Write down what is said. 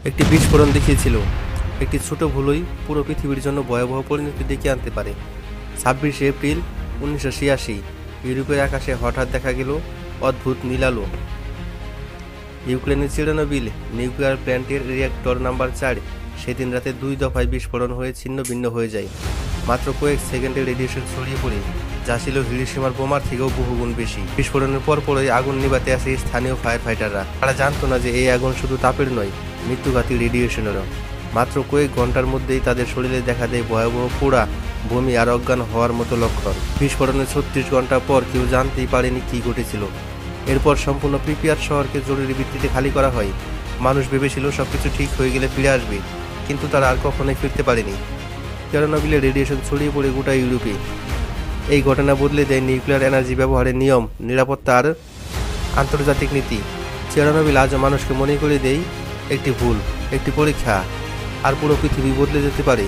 একটি বিস্ফোরণ দেখিয়েছিল। একটি ছোট ভুলই পুরো পৃথিবীর জন্য ভয়াবহ পরিণতি ডেকে আনতে পারে। 26 এপ্রিল 1986 ইউরোপের আকাশে হঠাৎ দেখা গেল অদ্ভুত নীল আলো। ইউক্রেনের চেরনোবিল নিউক্লিয়ার প্ল্যান্টের রিঅ্যাক্টর নাম্বার 4 সেদিন রাতে 2 দফায় বিস্ফোরণ হয়ে ছিন্ন ভিন্ন হয়ে যায়। মাত্র কয়েক সেকেন্ডে রেডিয়েশন ছড়িয়ে পড়ে, যা ছিল হিরোশিমার বোমার থেকেও বহুগুণ বেশি। বিস্ফোরণের পরপরই আগুন নিভাতে আসে স্থানীয় ফায়ার ফাইটাররা। তারা জানতো না যে এই আগুন শুধু তাপের নয়, মৃত্যুঘাতী রেডিয়েশনেরও। মাত্র কয়েক ঘন্টার মধ্যেই তাদের শরীরে দেখা দেয় ভয়াবহ পোড়া, বমি আর অজ্ঞান হওয়ার মতো লক্ষণ। বিস্ফোরণের 36 ঘন্টা পর কেউ জানতেই পারেনি কি ঘটেছিল। এরপর সম্পূর্ণ প্রিপিয়ার শহরকে জরুরি ভিত্তিতে খালি করা হয়। মানুষ ভেবেছিল সবকিছু ঠিক হয়ে গেলে ফিরে আসবে, কিন্তু তারা আর কখনোই ফিরতে পারেনি। চেরনোবিলে রেডিয়েশন ছড়িয়ে পড়ে গোটা ইউরোপে। এই ঘটনা বদলে দেয় নিউক্লিয়ার এনার্জি ব্যবহারের নিয়ম, নিরাপত্তা আর আন্তর্জাতিক নীতি। চেরনোবিল আজও মানুষকে মনে করে দেয় একটি ভুল, একটি পরীক্ষা, আর পুরো পৃথিবী বদলে যেতে পারে।